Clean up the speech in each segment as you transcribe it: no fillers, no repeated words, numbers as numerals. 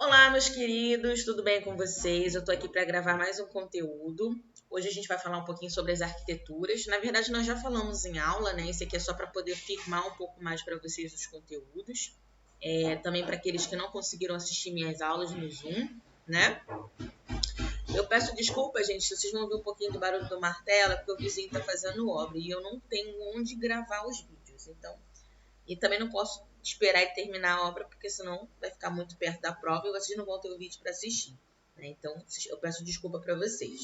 Olá, meus queridos, tudo bem com vocês? Eu tô aqui para gravar mais um conteúdo. Hoje a gente vai falar um pouquinho sobre as arquiteturas. Na verdade, nós já falamos em aula, né? Esse aqui é só para poder firmar um pouco mais para vocês os conteúdos. Também para aqueles que não conseguiram assistir minhas aulas no Zoom, né? Eu peço desculpa, gente, se vocês vão ouvir um pouquinho do barulho do martelo, porque o vizinho tá fazendo obra e eu não tenho onde gravar os vídeos. E também não posso esperar ele terminar a obra, porque senão vai ficar muito perto da prova e vocês não vão ter o vídeo para assistir, né? Então, eu peço desculpa para vocês.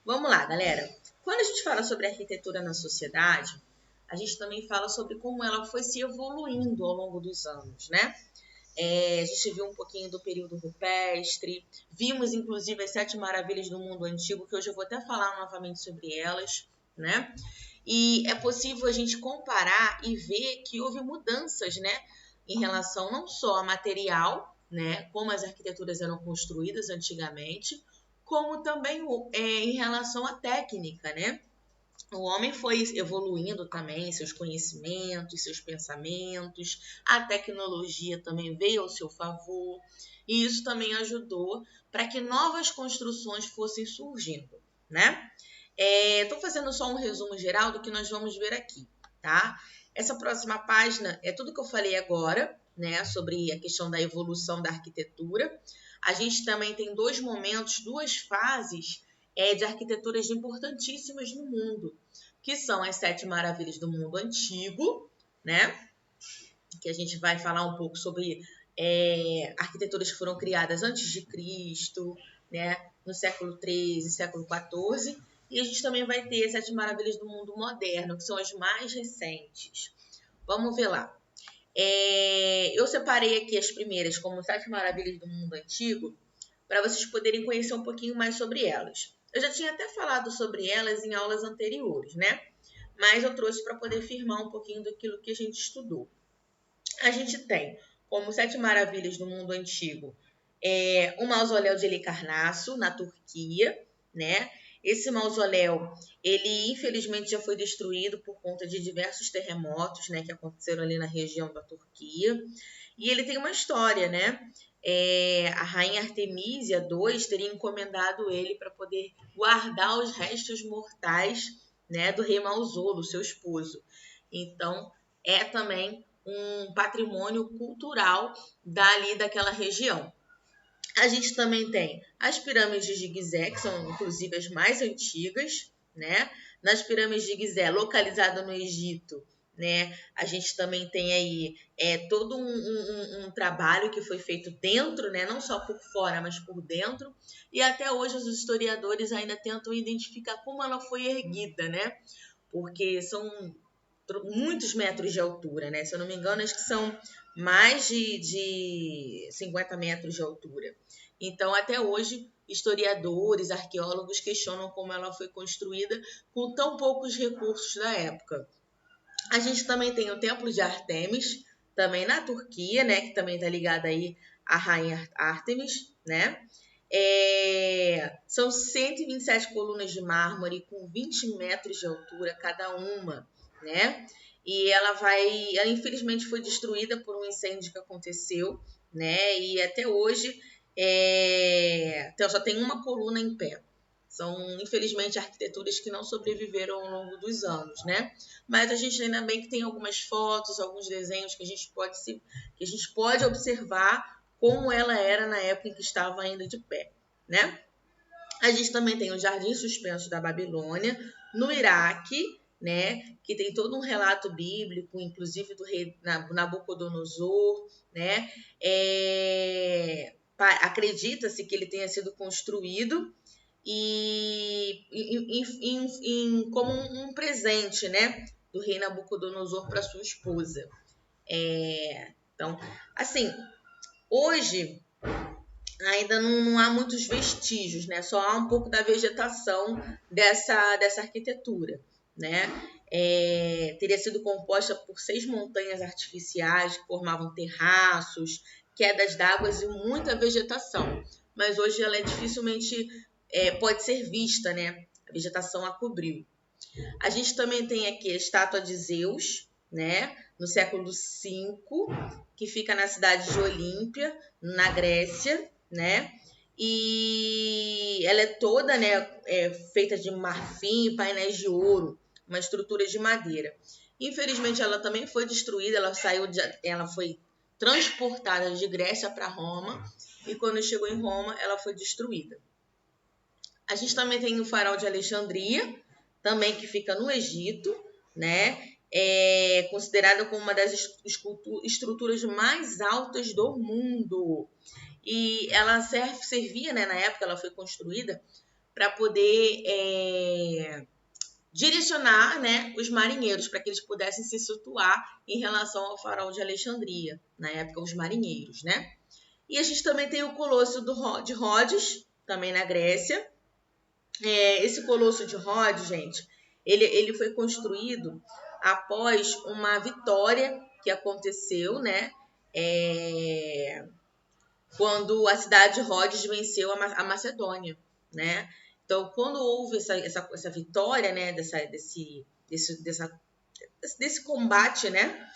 Vamos lá, galera. Quando a gente fala sobre arquitetura na sociedade, a gente também fala sobre como ela foi se evoluindo ao longo dos anos, né? A gente viu um pouquinho do período rupestre, vimos inclusive as 7 maravilhas do mundo antigo, que hoje eu vou até falar novamente sobre elas, né? E é possível a gente comparar e ver que houve mudanças, né, em relação não só a material, né, como as arquiteturas eram construídas antigamente, como também em relação à técnica, né? O homem foi evoluindo também seus conhecimentos, seus pensamentos, a tecnologia também veio ao seu favor, e isso também ajudou para que novas construções fossem surgindo, né? Estou fazendo só um resumo geral do que nós vamos ver aqui, tá? Essa próxima página é tudo que eu falei agora, né, sobre a questão da evolução da arquitetura. A gente também tem dois momentos, duas fases de arquiteturas importantíssimas no mundo, que são as 7 maravilhas do mundo antigo, né? Que a gente vai falar um pouco sobre arquiteturas que foram criadas antes de Cristo, né? No século XIII, século XIV. E a gente também vai ter as 7 maravilhas do mundo moderno, que são as mais recentes. Vamos ver lá. Eu separei aqui as primeiras como 7 maravilhas do mundo antigo, para vocês poderem conhecer um pouquinho mais sobre elas. Eu já tinha até falado sobre elas em aulas anteriores, né? Mas eu trouxe para poder firmar um pouquinho daquilo que a gente estudou. A gente tem como 7 maravilhas do mundo antigo o mausoléu de Halicarnasso, na Turquia, né? Esse mausoléu, ele infelizmente já foi destruído por conta de diversos terremotos, né, que aconteceram ali na região da Turquia. E ele tem uma história, né? A rainha Artemísia II teria encomendado ele para poder guardar os restos mortais, né, do rei Mausolo, seu esposo. Então, é também um patrimônio cultural daquela região. A gente também tem as pirâmides de Gizé, que são inclusive as mais antigas, né? Nas pirâmides de Gizé, localizada no Egito, né? A gente também tem aí todo um trabalho que foi feito dentro, né? Não só por fora, mas por dentro. E até hoje os historiadores ainda tentam identificar como ela foi erguida, né? Porque são muitos metros de altura, né? Se eu não me engano, acho que são mais de 50 metros de altura. Então, até hoje, historiadores, arqueólogos questionam como ela foi construída com tão poucos recursos da época. A gente também tem o Templo de Ártemis, também na Turquia, né? Que também está ligado aí à rainha Ártemis, né? São 127 colunas de mármore com 20 metros de altura cada uma, né? E ela infelizmente foi destruída por um incêndio que aconteceu, né? E até hoje então só tem uma coluna em pé. São, infelizmente, arquiteturas que não sobreviveram ao longo dos anos, né? Mas a gente ainda bem que tem algumas fotos, alguns desenhos que a gente pode observar como ela era na época em que estava ainda de pé, né? A gente também tem o Jardim Suspenso da Babilônia, no Iraque, né? Que tem todo um relato bíblico, inclusive do rei Nabucodonosor, né? Acredita-se que ele tenha sido construído como um presente, né, do rei Nabucodonosor para sua esposa. Então, assim, hoje ainda não há muitos vestígios, né? Só há um pouco da vegetação dessa arquitetura, né? Teria sido composta por 6 montanhas artificiais que formavam terraços, quedas d'água e muita vegetação. Mas hoje ela dificilmente pode ser vista, né? A vegetação a cobriu. A gente também tem aqui a estátua de Zeus, né, no século V, que fica na cidade de Olímpia, na Grécia, né? E ela é toda, né, feita de marfim e painéis de ouro, uma estrutura de madeira. Infelizmente, ela também foi destruída, ela foi transportada de Grécia para Roma, e quando chegou em Roma, ela foi destruída. A gente também tem o farol de Alexandria, também que fica no Egito, né? É considerada como uma das estruturas mais altas do mundo. E ela servia, né, na época ela foi construída para poder direcionar, né, os marinheiros, para que eles pudessem se situar em relação ao farol de Alexandria, na época os marinheiros, né? E a gente também tem o Colosso de Rhodes, também na Grécia. Esse Colosso de Rhodes, gente, ele foi construído após uma vitória que aconteceu, né? Quando a cidade de Rhodes venceu a Macedônia, né? Então, quando houve essa vitória, né, desse combate, né,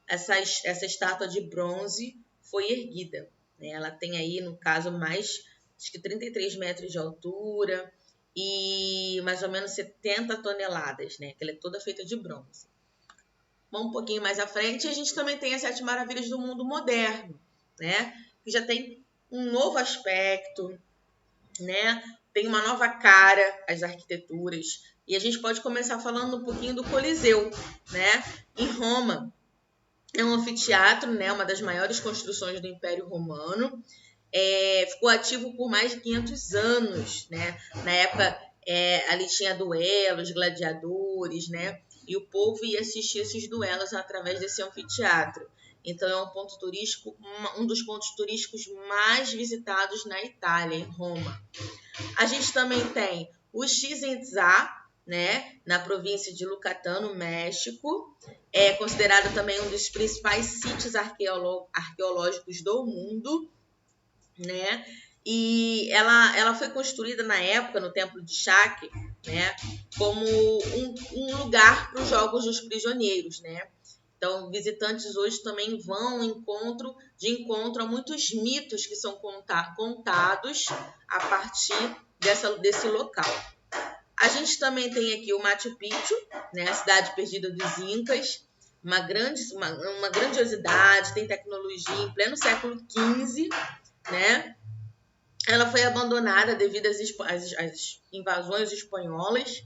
essa estátua de bronze foi erguida, né? Ela tem aí, no caso, acho que 33 metros de altura e mais ou menos 70 toneladas, né? Que ela é toda feita de bronze. Vamos um pouquinho mais à frente, a gente também tem as 7 maravilhas do mundo moderno, né? Que já tem um novo aspecto, né? Tem uma nova cara as arquiteturas. E a gente pode começar falando um pouquinho do Coliseu, né? Em Roma. É um anfiteatro, né? Uma das maiores construções do Império Romano. Ficou ativo por mais de 500 anos, né? Na época, ali tinha duelos, gladiadores, né? E o povo ia assistir esses duelos através desse anfiteatro. Então, é um ponto turístico, um dos pontos turísticos mais visitados na Itália, em Roma. A gente também tem o Chichén Itzá, né, na província de Yucatán, no México. É considerado também um dos principais sítios arqueológicos do mundo, né? E ela foi construída na época, no Templo de Chaque, né, como um lugar para os Jogos dos Prisioneiros, né? Então, visitantes hoje também vão de encontro a muitos mitos que são contados a partir desse local. A gente também tem aqui o Machu Picchu, né, a cidade perdida dos Incas, uma grandiosidade, tem tecnologia em pleno século XV, né? Ela foi abandonada devido às invasões espanholas,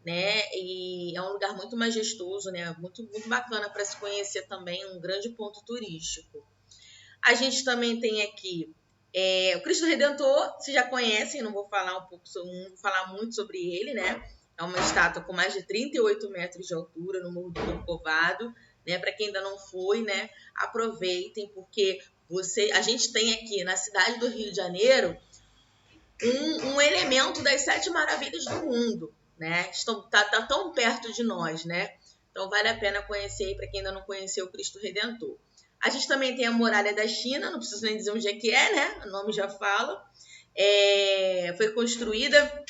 né? E é um lugar muito majestoso, né? Muito, muito bacana para se conhecer também, um grande ponto turístico. A gente também tem aqui o Cristo Redentor, vocês já conhecem, não vou falar não vou falar muito sobre ele, né? É uma estátua com mais de 38 metros de altura no Morro do Corcovado, né? Para quem ainda não foi, né? Aproveitem, porque a gente tem aqui na cidade do Rio de Janeiro um elemento das 7 maravilhas do mundo, né? Tá tão perto de nós, né? Então vale a pena conhecer para quem ainda não conheceu o Cristo Redentor. A gente também tem a Muralha da China, não preciso nem dizer onde é que é, né? O nome já fala. Foi construída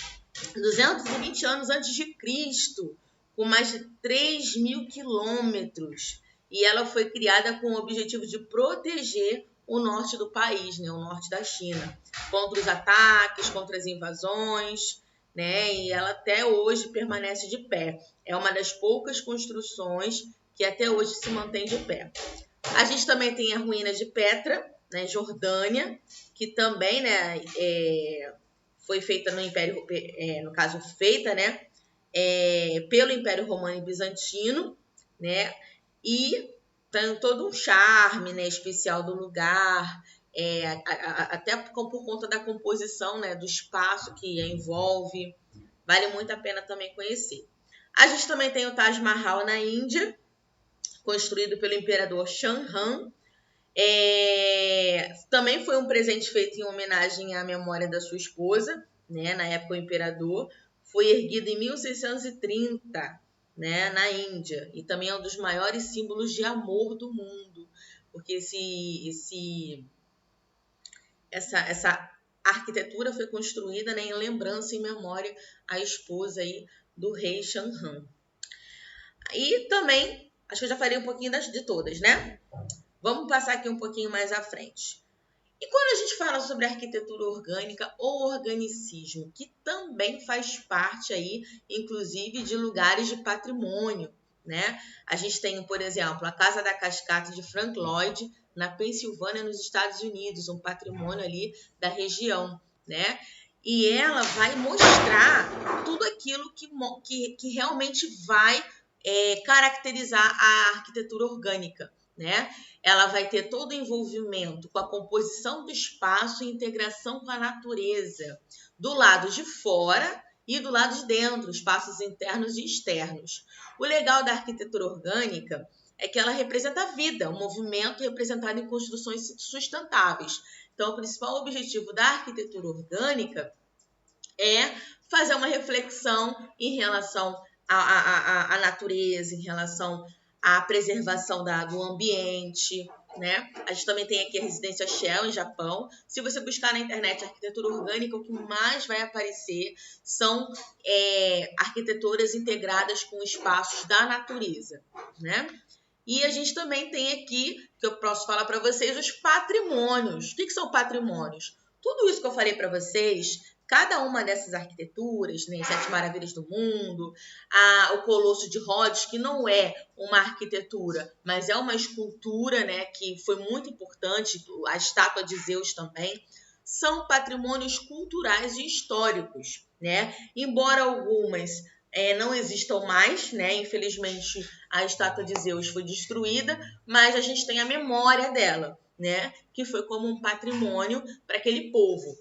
220 anos antes de Cristo, com mais de 3 mil quilômetros. E ela foi criada com o objetivo de proteger o norte do país, né? O norte da China, contra os ataques, contra as invasões, né? E ela até hoje permanece de pé. É uma das poucas construções que até hoje se mantém de pé. A gente também tem a ruína de Petra, né, Jordânia, que também, né, foi feita no Império, no caso feita, né, pelo Império Romano e Bizantino, né, e tem todo um charme, né, especial do lugar, até por conta da composição, né, do espaço que a envolve, vale muito a pena também conhecer. A gente também tem o Taj Mahal na Índia, construído pelo imperador Shah Jahan. Também foi um presente feito em homenagem à memória da sua esposa, né? Na época o imperador. Foi erguido em 1630, né? Na Índia. E também é um dos maiores símbolos de amor do mundo. Porque essa arquitetura foi construída, né, em lembrança, em memória à esposa aí do rei Shah Jahan. E também Acho que eu já falei um pouquinho de todas, né? Vamos passar aqui um pouquinho mais à frente. E quando a gente fala sobre arquitetura orgânica ou organicismo, que também faz parte aí, inclusive, de lugares de patrimônio, né? A gente tem, por exemplo, a Casa da Cascata de Frank Lloyd, na Pensilvânia, nos Estados Unidos, um patrimônio ali da região, né? E ela vai mostrar tudo aquilo que realmente vai caracterizar a arquitetura orgânica, né? Ela vai ter todo o envolvimento com a composição do espaço e integração com a natureza, do lado de fora e do lado de dentro, espaços internos e externos. O legal da arquitetura orgânica é que ela representa a vida, o movimento representado em construções sustentáveis. Então, o principal objetivo da arquitetura orgânica é fazer uma reflexão em relação à natureza, em relação à preservação do ambiente, né? A gente também tem aqui a residência Shell, em Japão. Se você buscar na internet arquitetura orgânica, o que mais vai aparecer são arquiteturas integradas com espaços da natureza, né? E a gente também tem aqui, que eu posso falar para vocês, os patrimônios. O que são patrimônios? Tudo isso que eu falei para vocês, cada uma dessas arquiteturas, né, Sete Maravilhas do Mundo, o Colosso de Rhodes, que não é uma arquitetura, mas é uma escultura, né, que foi muito importante, a estátua de Zeus também, são patrimônios culturais e históricos, né? Embora algumas não existam mais, né? Infelizmente, a estátua de Zeus foi destruída, mas a gente tem a memória dela, né? Que foi como um patrimônio para aquele povo.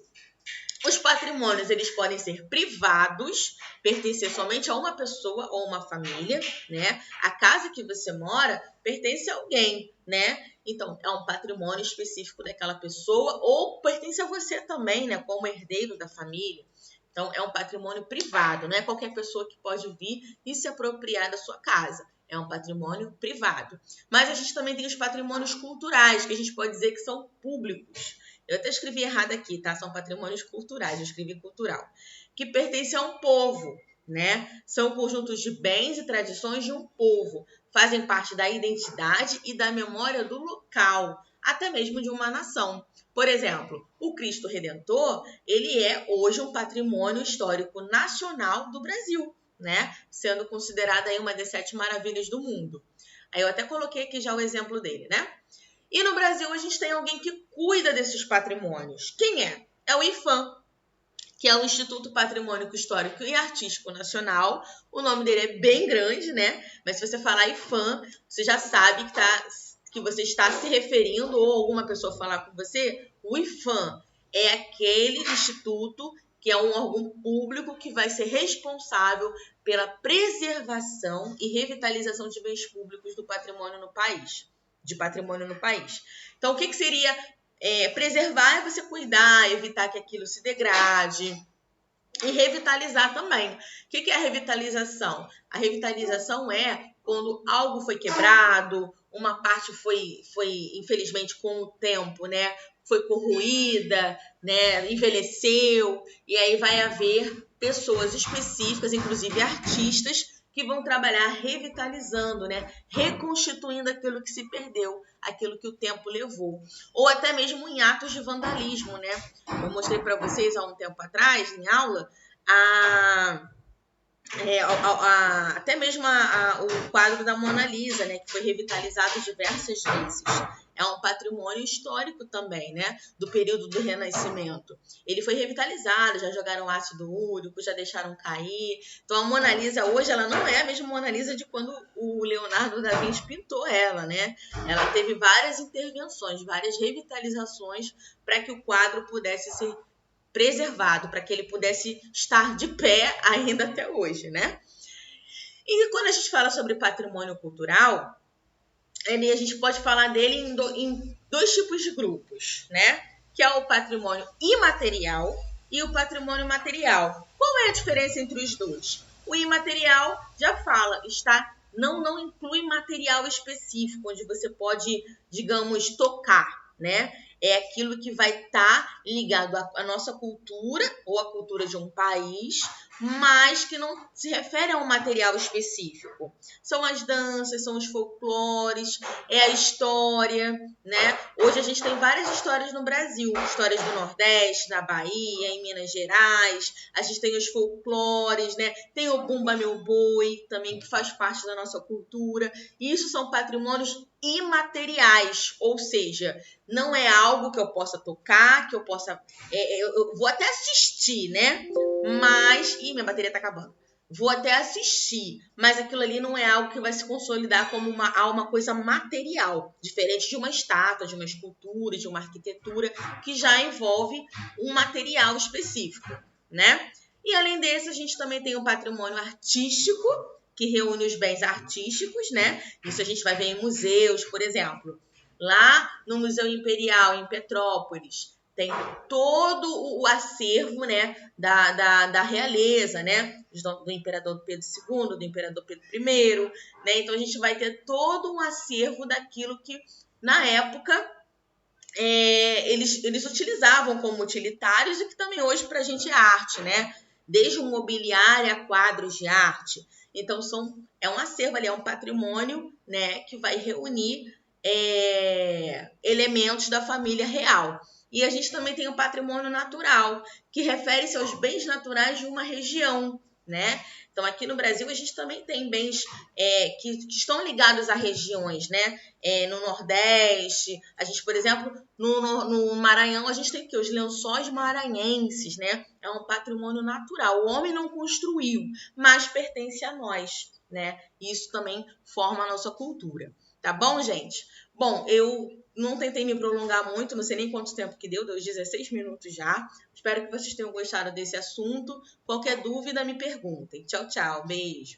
Os patrimônios, eles podem ser privados, pertencer somente a uma pessoa ou uma família, né? A casa que você mora pertence a alguém, né? Então, é um patrimônio específico daquela pessoa ou pertence a você também, né? Como herdeiro da família. Então, é um patrimônio privado, não é qualquer pessoa que pode vir e se apropriar da sua casa. É um patrimônio privado. Mas a gente também tem os patrimônios culturais, que a gente pode dizer que são públicos. Eu até escrevi errado aqui, tá? São patrimônios culturais, eu escrevi cultural. Que pertencem a um povo, né? São conjuntos de bens e tradições de um povo. Fazem parte da identidade e da memória do local, até mesmo de uma nação. Por exemplo, o Cristo Redentor, ele é hoje um patrimônio histórico nacional do Brasil, né? Sendo considerado aí uma das 7 maravilhas do mundo. Aí eu até coloquei aqui já o exemplo dele, né? E no Brasil a gente tem alguém que cuida desses patrimônios. Quem é? É o IPHAN, que é o Instituto Patrimônio Histórico e Artístico Nacional. O nome dele é bem grande, né? Mas se você falar IPHAN, você já sabe que você está se referindo, ou alguma pessoa falar com você, o IPHAN é aquele instituto que é um órgão público que vai ser responsável pela preservação e revitalização de bens públicos do patrimônio no país. Então, o que seria preservar? É você cuidar, evitar que aquilo se degrade e revitalizar também. O que é a revitalização? A revitalização é quando algo foi quebrado, uma parte foi infelizmente, com o tempo, né, foi corroída, né, envelheceu, e aí vai haver pessoas específicas, inclusive artistas, que vão trabalhar revitalizando, né? Reconstituindo aquilo que se perdeu, aquilo que o tempo levou. Ou até mesmo em atos de vandalismo, né? Eu mostrei para vocês há um tempo atrás, em aula, até mesmo o quadro da Mona Lisa, né? Que foi revitalizado diversas vezes. É um patrimônio histórico também, né? Do período do Renascimento. Ele foi revitalizado, já jogaram ácido úrico, já deixaram cair. Então, a Mona Lisa hoje, ela não é a mesma Mona Lisa de quando o Leonardo da Vinci pintou ela, né? Ela teve várias intervenções, várias revitalizações para que o quadro pudesse ser preservado, para que ele pudesse estar de pé ainda até hoje, né? E quando a gente fala sobre patrimônio cultural, a gente pode falar dele em 2 tipos de grupos, né? Que é o patrimônio imaterial e o patrimônio material. Qual é a diferença entre os dois? O imaterial já fala, não inclui material específico, onde você pode, digamos, tocar, né? É aquilo que vai estar ligado à nossa cultura ou à cultura de um país, mas que não se refere a um material específico. São as danças, são os folclores, é a história, né? Hoje a gente tem várias histórias no Brasil, histórias do Nordeste, da Bahia, em Minas Gerais, a gente tem os folclores, né? Tem o Bumba Meu Boi, também que faz parte da nossa cultura. E isso são patrimônios imateriais, ou seja, não é algo que eu possa tocar, que eu possa... eu vou até assistir, né? Mas... Ih, minha bateria tá acabando. Vou até assistir, mas aquilo ali não é algo que vai se consolidar como uma coisa material, diferente de uma estátua, de uma escultura, de uma arquitetura, que já envolve um material específico, né? E além desse, a gente também tem o patrimônio artístico, que reúne os bens artísticos, né? Isso a gente vai ver em museus, por exemplo. Lá no Museu Imperial, em Petrópolis, tem todo o acervo, né, da realeza, né, do imperador Pedro II, do imperador Pedro I, né? Então a gente vai ter todo um acervo daquilo que, na época, eles utilizavam como utilitários e que também hoje para a gente é arte, né? Desde o mobiliário a quadros de arte. Então é um acervo ali, é um patrimônio, né, que vai reunir elementos da família real. E a gente também tem o patrimônio natural, que refere-se aos bens naturais de uma região, né? Então, aqui no Brasil, a gente também tem bens que estão ligados a regiões, né? No Nordeste, a gente, por exemplo, no Maranhão, a gente tem os lençóis maranhenses, né? É um patrimônio natural. O homem não construiu, mas pertence a nós, né? Isso também forma a nossa cultura. Tá bom, gente? Bom, eu não tentei me prolongar muito, não sei nem quanto tempo que deu 16 minutos já. Espero que vocês tenham gostado desse assunto. Qualquer dúvida, me perguntem. Tchau, tchau. Beijo.